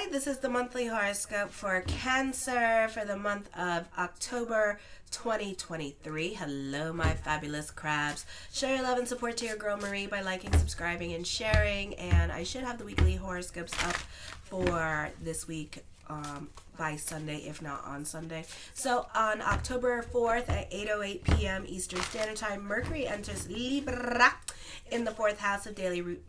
Hi, this is the monthly horoscope for Cancer for the month of October 2023. Hello, my fabulous crabs. Show your love and support to your girl Marie by liking, subscribing, and sharing. And I should have the weekly horoscopes up for this week by Sunday, if not on Sunday. So on October 4th at 8:08 p.m. Eastern Standard Time, Mercury enters Libra in the fourth house of daily routine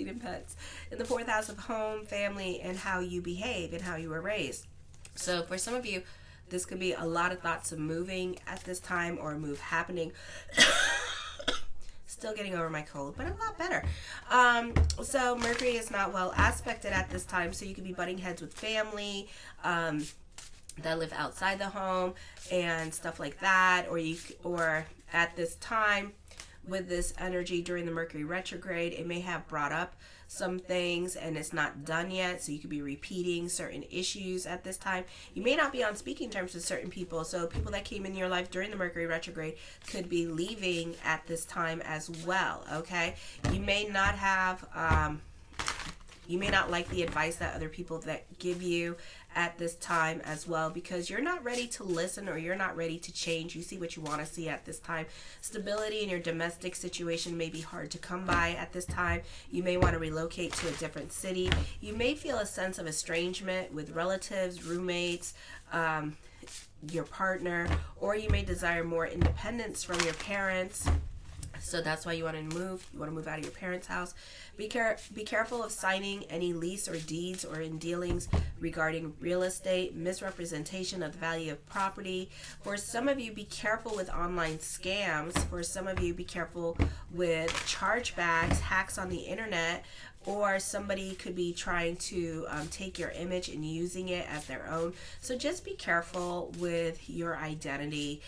and pets. In the fourth house of home, family, and how you behave and how you were raised. So for some of you, this could be a lot of thoughts of moving at this time or a move happening. Still getting over my cold, but I'm a lot better. So Mercury is not well aspected at this time, so you could be butting heads with family that live outside the home and stuff like that, or at this time with this energy during the Mercury retrograde, it may have brought up some things and it's not done yet, so you could be repeating certain issues at this time. You may not be on speaking terms with certain people, so people that came in your life during the Mercury retrograde could be leaving at this time as well, okay? You may not have you may not like the advice that other people that give you at this time as well, because you're not ready to listen or you're not ready to change. You see what you want to see at this time. Stability in your domestic situation may be hard to come by at this time. You may want to relocate to a different city. You may feel a sense of estrangement with relatives, roommates, your partner, or you may desire more independence from your parents. So that's why you want to move. You want to move out of your parents' house. Be careful of signing any lease or deeds or in dealings regarding real estate, misrepresentation of the value of property. For some of you, be careful with online scams. For some of you, be careful with chargebacks, hacks on the internet, or somebody could be trying to take your image and using it as their own. So just be careful with your identity.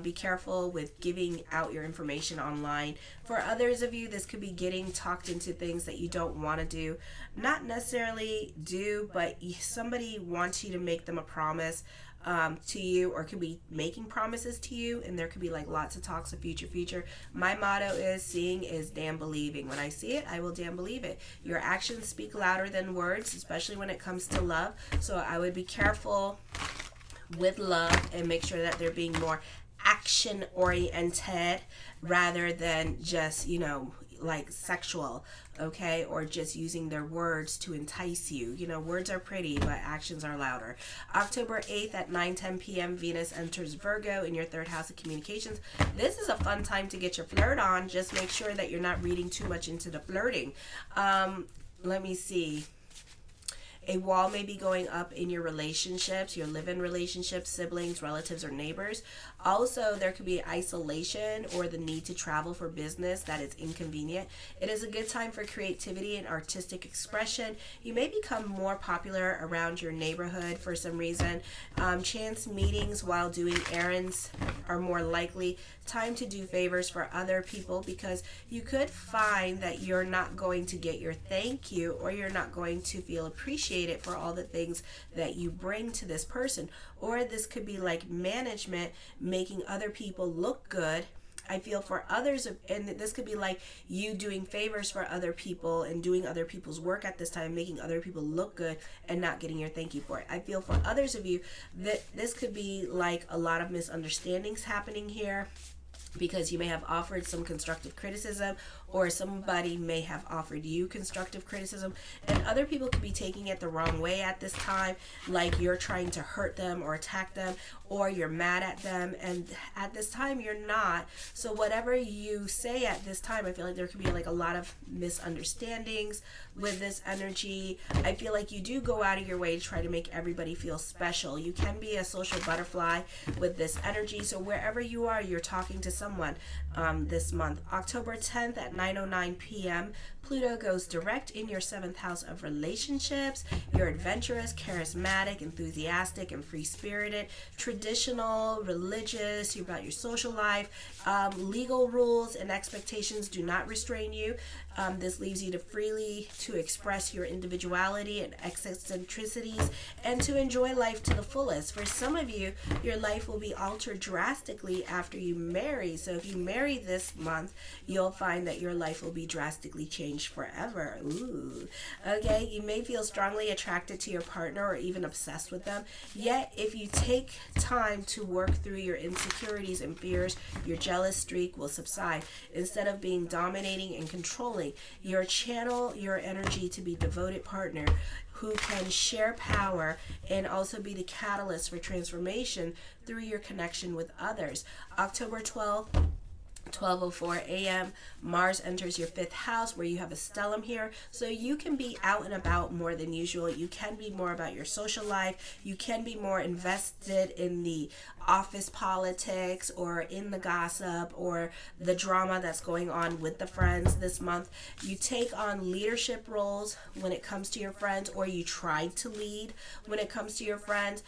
Be careful with giving out your information online. For others of you, this could be getting talked into things that you don't want to do. Not necessarily do, but somebody wants you to make them a promise to you, or could be making promises to you, and there could be like lots of talks of future. My motto is seeing is damn believing. When I see it, I will damn believe it. Your actions speak louder than words, especially when it comes to love. So I would be careful with love and make sure that they're being more action oriented rather than just, like sexual, okay, or just using their words to entice you. Words are pretty, but actions are louder. October 8th at 9:10 p.m. Venus enters Virgo in your third house of communications. This is a fun time to get your flirt on. Just make sure that you're not reading too much into the flirting. Let me see. A wall may be going up in your relationships, your live-in relationships, siblings, relatives, or neighbors. Also, there could be isolation or the need to travel for business that is inconvenient. It is a good time for creativity and artistic expression. You may become more popular around your neighborhood for some reason. Chance meetings while doing errands are more likely. Time to do favors for other people, because you could find that you're not going to get your thank you, or you're not going to feel appreciated for all the things that you bring to this person. Or this could be like management making other people look good. I feel for others, and this could be like you doing favors for other people and doing other people's work at this time, making other people look good and not getting your thank you for it. I feel for others of you that this could be like a lot of misunderstandings happening here, because you may have offered some constructive criticism, or somebody may have offered you constructive criticism, and other people could be taking it the wrong way at this time, like you're trying to hurt them or attack them, or you're mad at them, and at this time you're not. So whatever you say at this time, I feel like there could be like a lot of misunderstandings with this energy. I feel like you do go out of your way to try to make everybody feel special. You can be a social butterfly with this energy, so wherever you are, you're talking to someone this month. October 10th at 9:09 p.m. Pluto goes direct in your 7th house of relationships. You're adventurous, charismatic, enthusiastic, and free-spirited. Traditional, religious, you're about your social life. Legal rules and expectations do not restrain you. This leaves you to freely to express your individuality and eccentricities and to enjoy life to the fullest. For some of you, your life will be altered drastically after you marry. So if you marry this month, you'll find that your life will be drastically changed forever. Ooh. Okay, you may feel strongly attracted to your partner or even obsessed with them. Yet, if you take time to work through your insecurities and fears, your jealous streak will subside. Instead of being dominating and controlling, you'll channel your energy to be a devoted partner who can share power and also be the catalyst for transformation through your connection with others. October 12th, 12:04 a.m. Mars enters your 5th house where you have a stellium here, so you can be out and about more than usual. You can be more about your social life. You can be more invested in the office politics or in the gossip or the drama that's going on with the friends this month. You take on leadership roles when it comes to your friends, or you try to lead when it comes to your friends.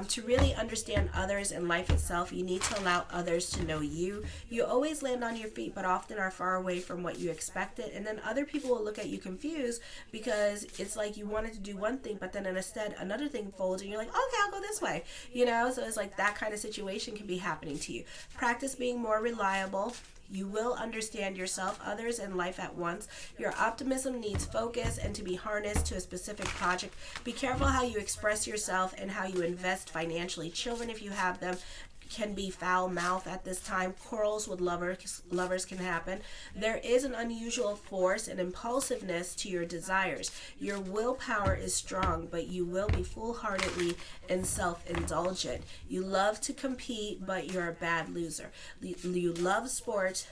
To really understand others and life itself, you need to allow others to know you. You always land on your feet, but often are far away from what you expected, and then other people will look at you confused because it's like you wanted to do one thing, but then instead another thing folds and you're like, okay, I'll go this way, so it's like that kind of situation can be happening to you. Practice being more reliable. You will understand yourself, others, and life at once. Your optimism needs focus and to be harnessed to a specific project. Be careful how you express yourself and how you invest financially. Children, if you have them, can be foul mouth at this time. Quarrels with lovers can happen. There is an unusual force and impulsiveness to your desires. Your willpower is strong, but you will be foolhardily and self-indulgent. You love to compete, but you're a bad loser. You love sports,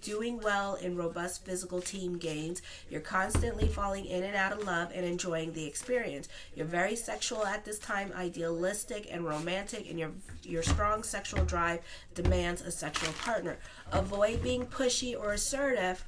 doing well in robust physical team games. You're constantly falling in and out of love and enjoying the experience. You're very sexual at this time, idealistic and romantic, and your strong sexual drive demands a sexual partner. Avoid being pushy or assertive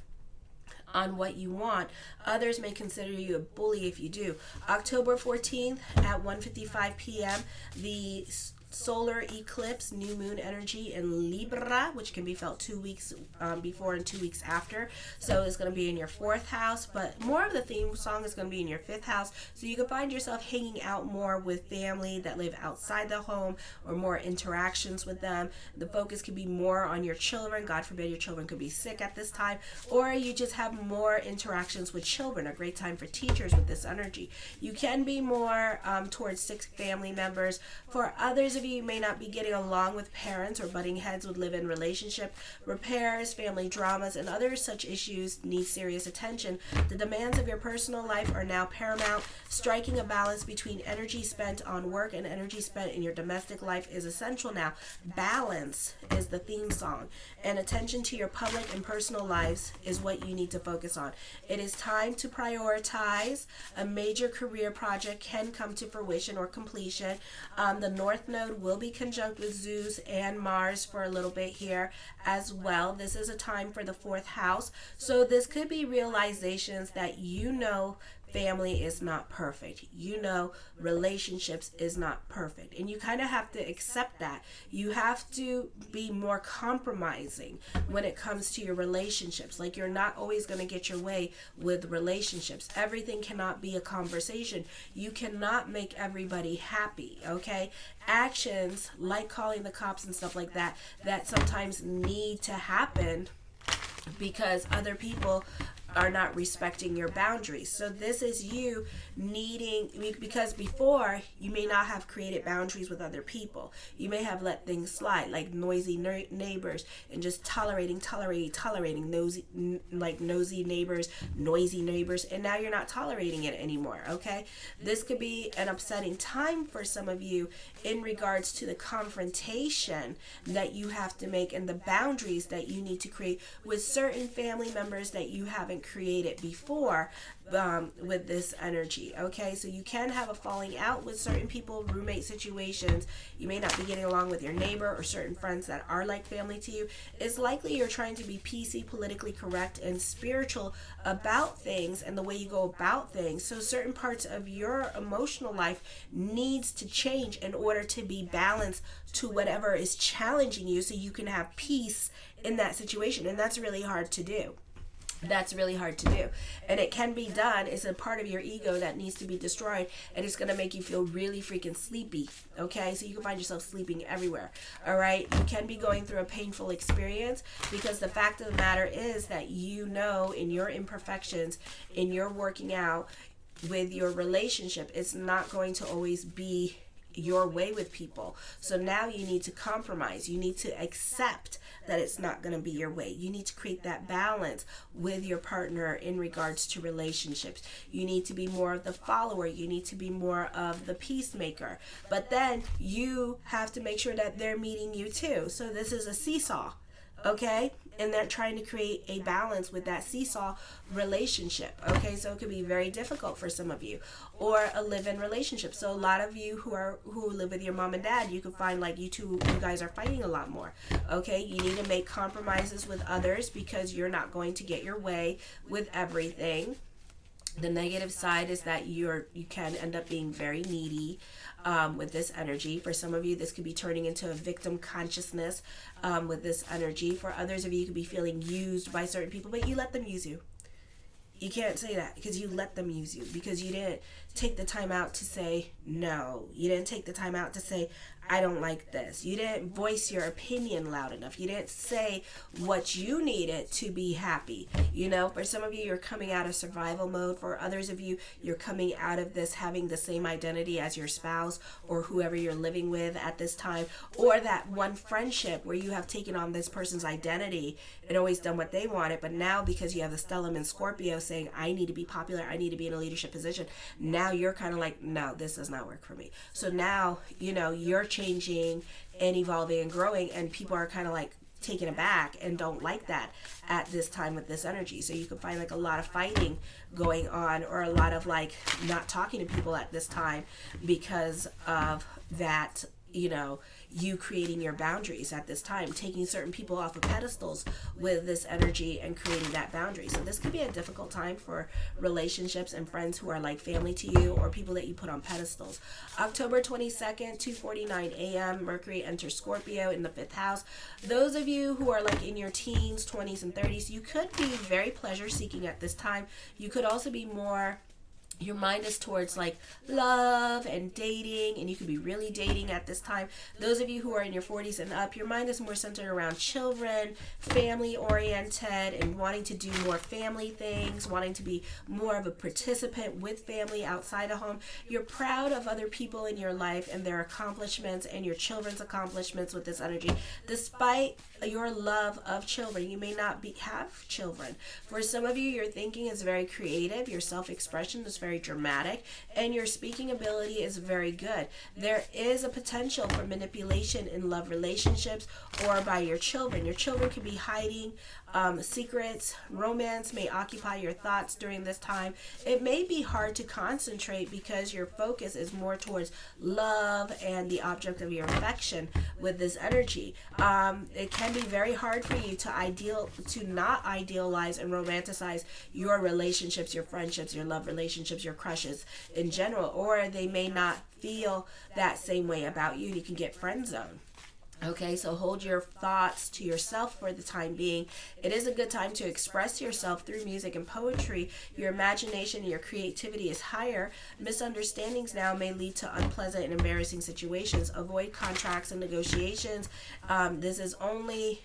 on what you want. Others may consider you a bully if you do. October 14th at 1:55 p.m., the solar eclipse, new moon energy in Libra, which can be felt 2 weeks before and 2 weeks after. So it's going to be in your 4th house, but more of the theme song is going to be in your 5th house. So you can find yourself hanging out more with family that live outside the home or more interactions with them. The focus could be more on your children. God forbid your children could be sick at this time, or you just have more interactions with children. A great time for teachers with this energy. You can be more towards 6 family members. For others of you may not be getting along with parents or butting heads with live-in relationship. Repairs, family dramas, and other such issues need serious attention. The demands of your personal life are now paramount. Striking a balance between energy spent on work and energy spent in your domestic life is essential now. Balance is the theme song, and attention to your public and personal lives is what you need to focus on. It is time to prioritize. A major career project can come to fruition or completion. The North Node will be conjunct with Zeus and Mars for a little bit here as well. This is a time for the 4th house. So this could be realizations that family is not perfect. Relationships is not perfect. And you kind of have to accept that. You have to be more compromising when it comes to your relationships. Like, you're not always going to get your way with relationships. Everything cannot be a conversation. You cannot make everybody happy, okay? Actions like calling the cops and stuff like that sometimes need to happen because other people are not respecting your boundaries. So this is you needing, because before you may not have created boundaries with other people. You may have let things slide, like noisy neighbors, and just tolerating nosy neighbors, noisy neighbors, and now you're not tolerating it anymore, okay? This could be an upsetting time for some of you in regards to the confrontation that you have to make and the boundaries that you need to create with certain family members that you haven't created before with this energy, okay? So you can have a falling out with certain people, roommate situations. You may not be getting along with your neighbor or certain friends that are like family to you. It's likely you're trying to be PC, politically correct, and spiritual about things and the way you go about things. So certain parts of your emotional life needs to change in order to be balanced to whatever is challenging you so you can have peace in that situation, and that's really hard to do. That's really hard to do, and it can be done. It's a part of your ego that needs to be destroyed, and it's going to make you feel really freaking sleepy. Okay, so you can find yourself sleeping everywhere. All right, you can be going through a painful experience, because the fact of the matter is that, you know, in your imperfections, in your working out with your relationship, it's not going to always be your way with people. So now you need to compromise. You need to accept that it's not going to be your way. You need to create that balance with your partner in regards to relationships. You need to be more of the follower. You need to be more of the peacemaker. But then you have to make sure that they're meeting you too. So this is a seesaw. Okay, and they're trying to create a balance with that seesaw relationship. Okay, so it could be very difficult for some of you, or a live-in relationship. So a lot of you who live with your mom and dad, you can find like you guys are fighting a lot more. Okay, you need to make compromises with others, because you're not going to get your way with everything. The negative side is that you can end up being very needy with this energy. For some of you, this could be turning into a victim consciousness with this energy. For others of you, you could be feeling used by certain people, but you let them use you. You can't say that, because you let them use you, because you didn't take the time out to say no. You didn't take the time out to say, I don't like this. You didn't voice your opinion loud enough. You didn't say what you needed to be happy. You know, for some of you, you're coming out of survival mode. For others of you, you're coming out of this having the same identity as your spouse or whoever you're living with at this time, or that one friendship where you have taken on this person's identity and always done what they wanted. But now, because you have the stellium in Scorpio saying, I need to be popular, I need to be in a leadership position, now you're kind of like, no, this does not work for me. So now, you know, you're changing and evolving and growing, and people are kind of like taken aback and don't like that at this time with this energy. So you can find like a lot of fighting going on, or a lot of like not talking to people at this time because of that, you know, you creating your boundaries at this time, taking certain people off of pedestals with this energy and creating that boundary. So this could be a difficult time for relationships and friends who are like family to you, or people that you put on pedestals. October 22nd, 2:49 a.m., Mercury enters Scorpio in the 5th house. Those of you who are like in your teens, 20s, and 30s, you could be very pleasure seeking at this time. You could also be more, your mind is towards like love and dating, and you could be really dating at this time. Those of you who are in your 40s and up, your mind is more centered around children, family oriented, and wanting to do more family things, wanting to be more of a participant with family outside the home. You're proud of other people in your life and their accomplishments and your children's accomplishments with this energy. Despite your love of children, you may not have children. For some of you, your thinking is very creative, your self-expression is very dramatic, and your speaking ability is very good. There is a potential for manipulation in love relationships or by your children. Your children could be hiding secrets. Romance may occupy your thoughts during this time. It may be hard to concentrate because your focus is more towards love and the object of your affection with this energy. It can be very hard for you to not idealize and romanticize your relationships, your friendships, your love relationships, your crushes in general, or they may not feel that same way about you. You can get friend zoned. Okay, so hold your thoughts to yourself for the time being. It is a good time to express yourself through music and poetry. Your imagination and your creativity is higher. Misunderstandings now may lead to unpleasant and embarrassing situations. Avoid contracts and negotiations. This is only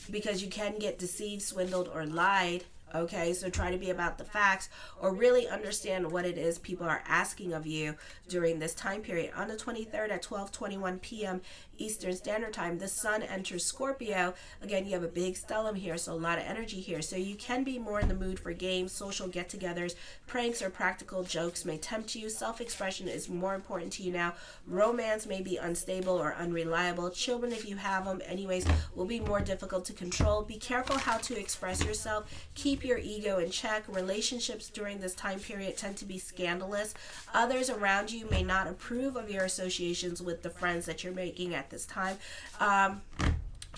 because you can get deceived, swindled, or lied. Okay, so try to be about the facts, or really understand what it is people are asking of you during this time period. On the 23rd at 12:21 p.m. Eastern Standard Time, the sun enters Scorpio. Again, you have a big stellium here, so a lot of energy here. So you can be more in the mood for games, social get-togethers, pranks, or practical jokes may tempt you. Self-expression is more important to you now. Romance may be unstable or unreliable. Children, if you have them anyways, will be more difficult to control. Be careful how to express yourself. Keep your ego in check. Relationships during this time period tend to be scandalous. Others around you may not approve of your associations with the friends that you're making at this time.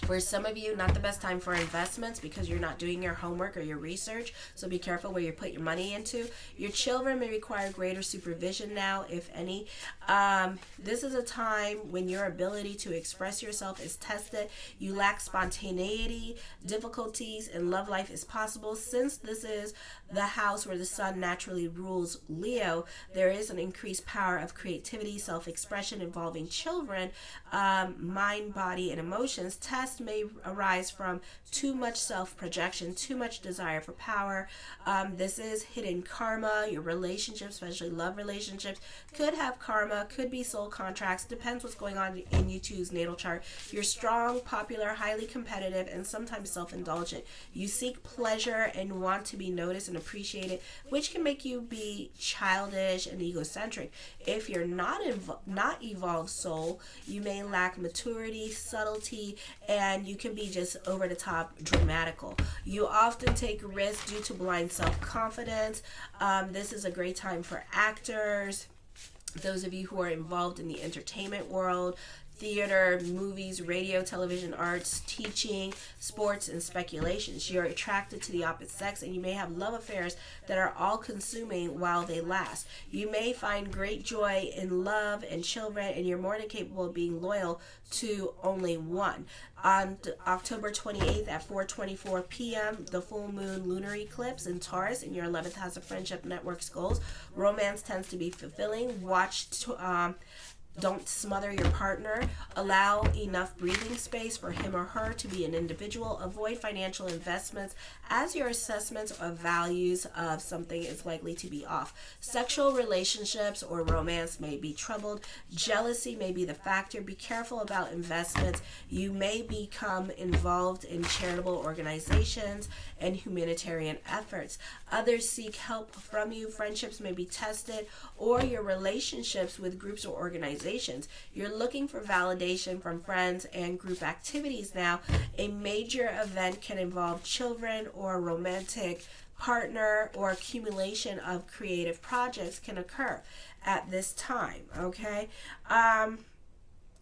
For some of you, not the best time for investments because you're not doing your homework or your research, so be careful where you put your money into. Your children may require greater supervision now, if any. This is a time when your ability to express yourself is tested. You lack spontaneity. Difficulties in love life is possible. Since this is the house where the sun naturally rules Leo, there is an increased power of creativity, self-expression involving children, mind, body, and emotions. Tests may arise from too much self-projection, too much desire for power. This is hidden karma. Your relationships, especially love relationships, could have karma, could be soul contracts, depends what's going on in you two's natal chart. You're strong, popular, highly competitive, and sometimes self-indulgent. You seek pleasure and want to be noticed and appreciated, which can make you be childish and egocentric. If you're not evolved soul, you may lack maturity, subtlety, and you can be just over the top dramatical. You often take risks due to blind self-confidence. This is a great time for actors, those of you who are involved in the entertainment world, theater, movies, radio, television, arts, teaching, sports, and speculations. You're attracted to the opposite sex, and you may have love affairs that are all consuming while they last. You may find great joy in love and children, and you're more than capable of being loyal to only one. On October 28th at 4:24 p.m., the full moon lunar eclipse in Taurus in your 11th house of friendship, networks, goals. Romance tends to be fulfilling. Don't smother your partner. Allow enough breathing space for him or her to be an individual. Avoid financial investments as your assessments of values of something is likely to be off. Sexual relationships or romance may be troubled. Jealousy may be the factor. Be careful about investments. You may become involved in charitable organizations and humanitarian efforts. Others seek help from you. Friendships may be tested, or your relationships with groups or organizations. You're looking for validation from friends and group activities now. A major event can involve children or a romantic partner, or accumulation of creative projects can occur at this time, okay?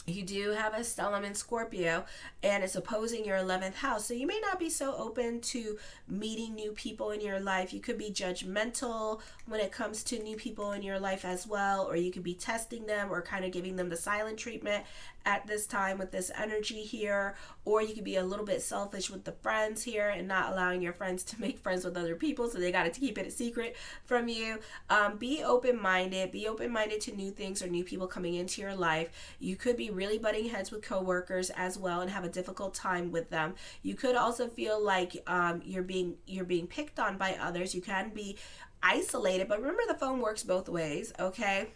You do have a stellium in Scorpio, and it's opposing your 11th house. So you may not be so open to meeting new people in your life. You could be judgmental when it comes to new people in your life as well, or you could be testing them or kind of giving them the silent treatment at this time with this energy here, or you could be a little bit selfish with the friends here and not allowing your friends to make friends with other people, so they got to keep it a secret from you. Be open-minded to new things or new people coming into your life. You could be really butting heads with coworkers as well and have a difficult time with them. You could also feel like you're being picked on by others. You can be isolated, but remember the phone works both ways, okay?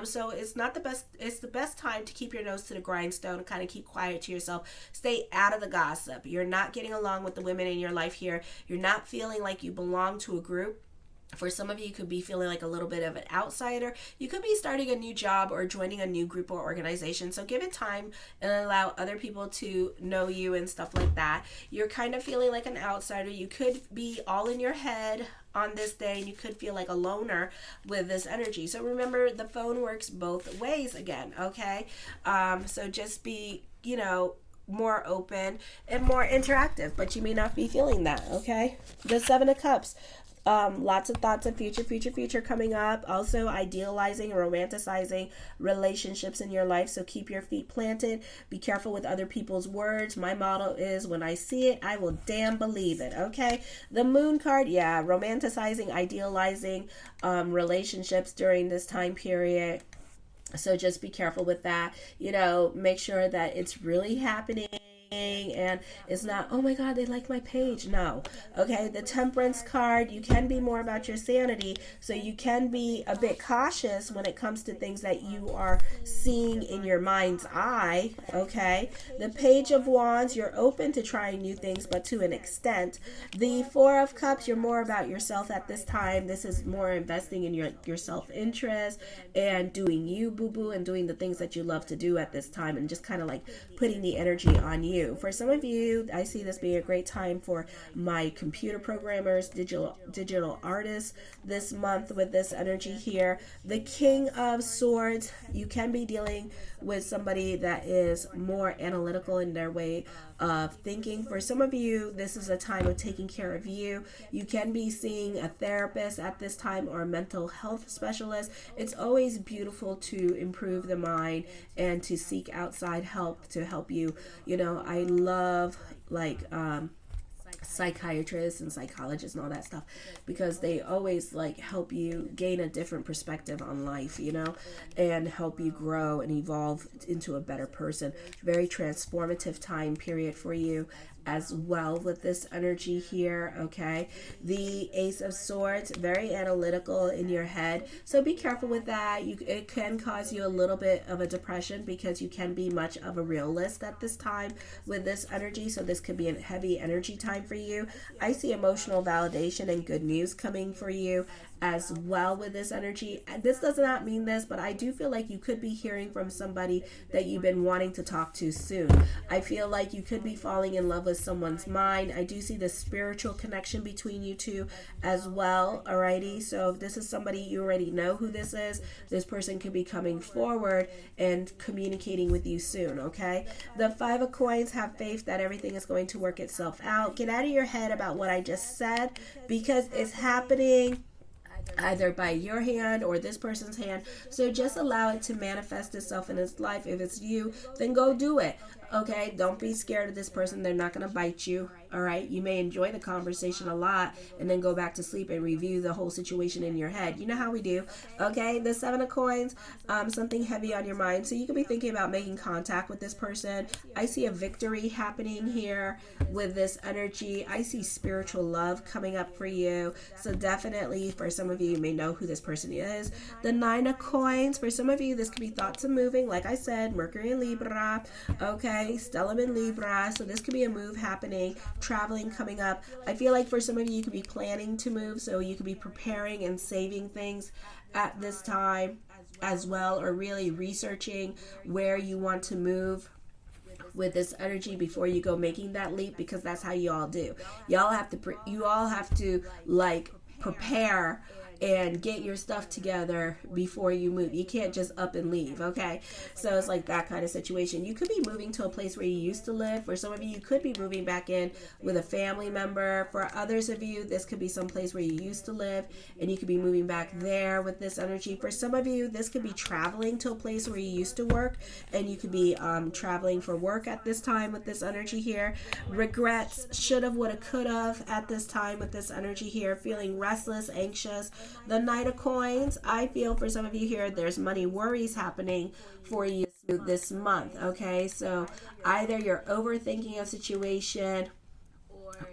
So it's not the best. It's the best time to keep your nose to the grindstone and kind of keep quiet to yourself. Stay out of the gossip. You're not getting along with the women in your life here. You're not feeling like you belong to a group. For some of you, could be feeling like a little bit of an outsider. You could be starting a new job or joining a new group or organization. So give it time and allow other people to know you and stuff like that. You're kind of feeling like an outsider. You could be all in your head on this day, and you could feel like a loner with this energy. So remember, the phone works both ways again, okay? So just be, more open and more interactive, but you may not be feeling that, okay? The Seven of Cups. Lots of thoughts of future coming up. Also idealizing, romanticizing relationships in your life. So keep your feet planted. Be careful with other people's words. My motto is, when I see it, I will damn believe it. Okay. The Moon card. Yeah. Romanticizing, idealizing, relationships during this time period. So just be careful with that. Make sure that it's really happening. And it's not, oh my God, they like my page. No. Okay. The Temperance card, you can be more about your sanity. So you can be a bit cautious when it comes to things that you are seeing in your mind's eye. Okay. The Page of Wands, you're open to trying new things, but to an extent. The Four of Cups, you're more about yourself at this time. This is more investing in your self-interest and doing you, boo-boo, and doing the things that you love to do at this time, and just kind of like putting the energy on you. For some of you, I see this being a great time for my computer programmers, digital artists this month with this energy here. The King of Swords, you can be dealing with somebody that is more analytical in their way of thinking. For some of you, this is a time of taking care of you. You can be seeing a therapist at this time or a mental health specialist. It's always beautiful to improve the mind and to seek outside help to help you. You know, I love psychiatrists and psychologists and all that stuff, because they always like help you gain a different perspective on life, you know, and help you grow and evolve into a better person. Very transformative time period for you as well with this energy here. Okay, the Ace of Swords, very analytical in your head, so be careful with that. It can cause you a little bit of a depression because you can be much of a realist at this time with this energy, so this could be a heavy energy time for you. I see emotional validation and good news coming for you as well with this energy. This does not mean this, but I do feel like you could be hearing from somebody that you've been wanting to talk to soon. I feel like you could be falling in love with someone's mind. I do see the spiritual connection between you two as well. Alrighty, so if this is somebody, you already know who this is. This person could be coming forward and communicating with you soon. Okay, the Five of Coins, have faith that everything is going to work itself out. Get out of your head about what I just said, because it's happening either by your hand or this person's hand. So just allow it to manifest itself in his life. If it's you, then go do it. Okay, don't be scared of this person. They're not going to bite you. All right, you may enjoy the conversation a lot and then go back to sleep and review the whole situation in your head. You know how we do. Okay, the Seven of Coins, something heavy on your mind. So you could be thinking about making contact with this person. I see a victory happening here with this energy. I see spiritual love coming up for you. So definitely for some of you, you may know who this person is. The Nine of Coins, for some of you, this could be thoughts of moving. Like I said, Mercury in Libra. Okay, stellium in Libra. So this could be a move happening. Traveling coming up. I feel like for some of you, you could be planning to move, so you could be preparing and saving things at this time as well, or really researching where you want to move with this energy before you go making that leap, because that's how you all do. You all have to like prepare and get your stuff together before you move. You can't just up and leave, okay? So it's like that kind of situation. You could be moving to a place where you used to live. For some of you, you could be moving back in with a family member. For others of you, this could be some place where you used to live and you could be moving back there with this energy. For some of you, this could be traveling to a place where you used to work, and you could be traveling for work at this time with this energy here. Regrets, should have, would have, could have at this time with this energy here. Feeling restless, anxious. The Knight of Coins, I feel for some of you here, there's money worries happening for you this month, okay? So either you're overthinking a situation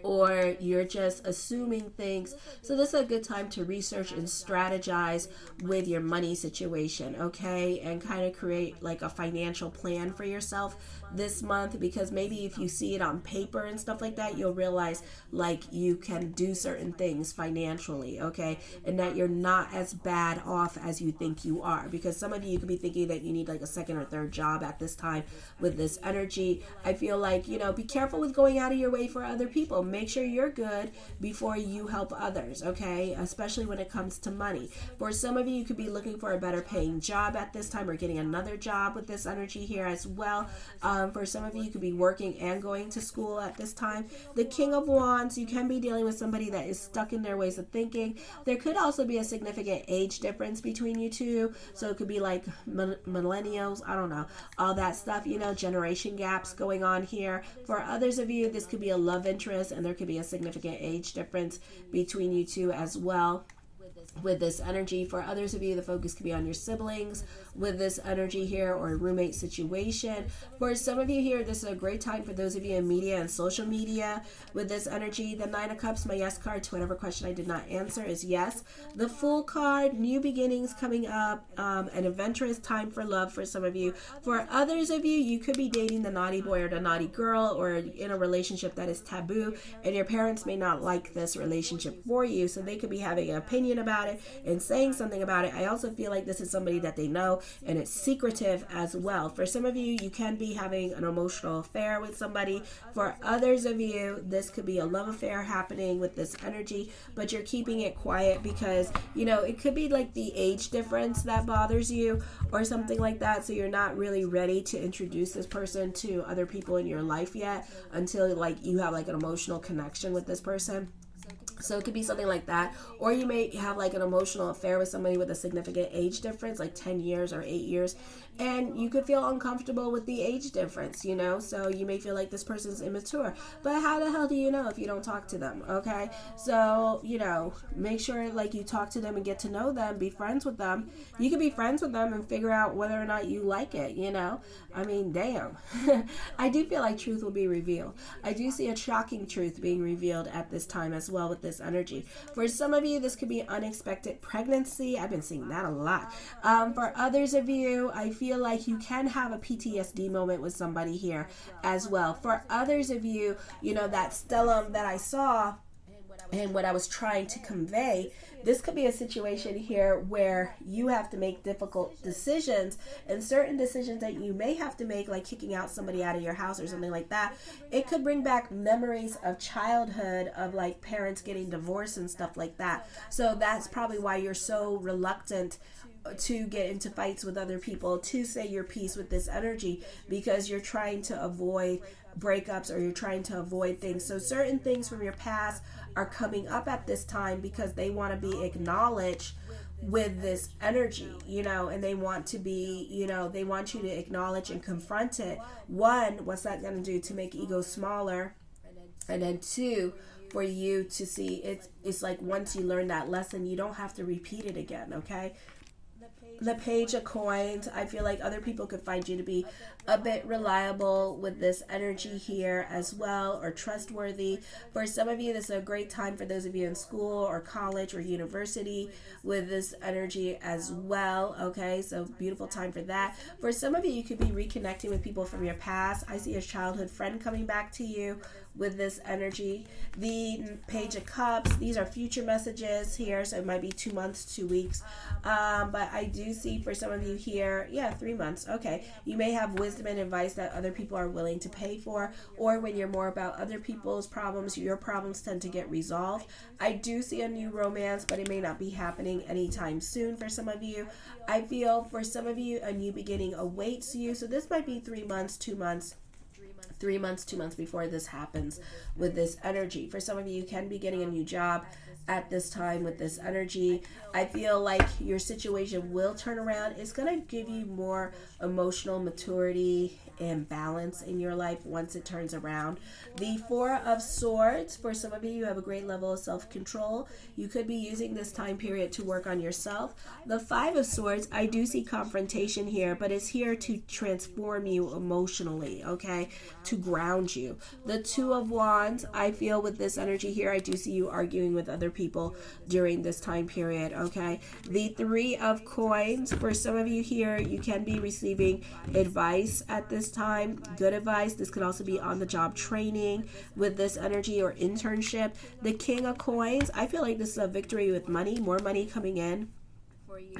or you're just assuming things. So this is a good time to research and strategize with your money situation, okay? And kind of create like a financial plan for yourself this month, because maybe if you see it on paper and stuff like that, you'll realize like you can do certain things financially, okay? And that you're not as bad off as you think you are, because some of you could be thinking that you need like a second or third job at this time with this energy. I feel like, you know, be careful with going out of your way for other people. Make sure you're good before you help others, okay? Especially when it comes to money. For some of you, you could be looking for a better paying job at this time, or getting another job with this energy here as well. For some of you, you could be working and going to school at this time. The King of Wands, you can be dealing with somebody that is stuck in their ways of thinking. There could also be a significant age difference between you two. So it could be like millennials, I don't know, all that stuff, you know, generation gaps going on here. For others of you, this could be a love interest, and there could be a significant age difference between you two as well with this energy. For others of you, the focus could be on your siblings with this energy here, or a roommate situation. For some of you here, this is a great time for those of you in media and social media with this energy. The Nine of Cups, my yes card to whatever question I did not answer is yes. The Fool card, new beginnings coming up, an adventurous time for love for some of you. For others of you, you could be dating the naughty boy or the naughty girl, or in a relationship that is taboo, and your parents may not like this relationship for you, so they could be having an opinion about about it and saying something about it. I also feel like this is somebody that they know, and it's secretive as well. For some of you, you can be having an emotional affair with somebody. For others of you, this could be a love affair happening with this energy, but you're keeping it quiet because, you know, it could be like the age difference that bothers you or something like that. So you're not really ready to introduce this person to other people in your life yet until like you have like an emotional connection with this person. So it could be something like that. Or you may have like an emotional affair with somebody with a significant age difference, like 10 years or 8 years. And you could feel uncomfortable with the age difference, you know? So you may feel like this person's immature. But how the hell do you know if you don't talk to them, okay? So, you know, make sure like you talk to them and get to know them, be friends with them. You can be friends with them and figure out whether or not you like it, you know? I mean, damn. I do feel like truth will be revealed. I do see a shocking truth being revealed at this time as well with this energy. For some of you, this could be unexpected pregnancy. I've been seeing that a lot. For others of you, I feel like you can have a PTSD moment with somebody here as well. For others of you, you know, that stellium that I saw and what I was trying to convey, this could be a situation here where you have to make difficult decisions, and certain decisions that you may have to make, like kicking out somebody out of your house or something like that, it could bring back memories of childhood, of like parents getting divorced and stuff like that. So that's probably why you're so reluctant to get into fights with other people, to say your piece with this energy, because you're trying to avoid breakups or you're trying to avoid things. So certain things from your past are coming up at this time because they want to be acknowledged with this energy, you know, and they want to be, you know, they want you to acknowledge and confront it. One, what's that going to do to make ego smaller? And then two, for you to see it's like once you learn that lesson, you don't have to repeat it again, okay? The Page of Coins, I feel like other people could find you to be a bit reliable with this energy here as well, or trustworthy. For some of you, this is a great time for those of you in school or college or university with this energy as well, okay? So beautiful time for that. For some of you, you could be reconnecting with people from your past. I see a childhood friend coming back to you with this energy. The Page of Cups, these are future messages here, so it might be 2 months, 2 weeks, but I do see for some of you here, 3 months, okay, you may have wisdom and advice that other people are willing to pay for, or when you're more about other people's problems, your problems tend to get resolved. I do see a new romance, but it may not be happening anytime soon for some of you. I feel for some of you, a new beginning awaits you, so this might be 3 months, 2 months, 3 months, 2 months before this happens with this energy. For some of you, you can be getting a new job at this time with this energy. I feel like your situation will turn around. It's going to give you more emotional maturity and balance in your life once it turns around. The Four of Swords, for some of you, you have a great level of self-control. You could be using this time period to work on yourself. The Five of Swords, I do see confrontation here, but it's here to transform you emotionally, okay, to ground you. The Two of Wands, I feel with this energy here, I do see you arguing with other people during this time period, okay. The Three of Coins, for some of you here, you can be receiving advice at this time, good advice. This could also be on the job training with this energy or internship. The King of Coins, I feel like this is a victory with money, more money coming in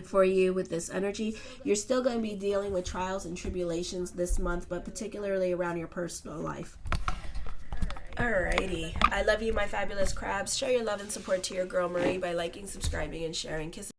for you with this energy. You're still going to be dealing with trials and tribulations this month, but particularly around your personal life. Alrighty. I love you, my fabulous crabs. Show your love and support to your girl Marie by liking, subscribing, and sharing. Kisses.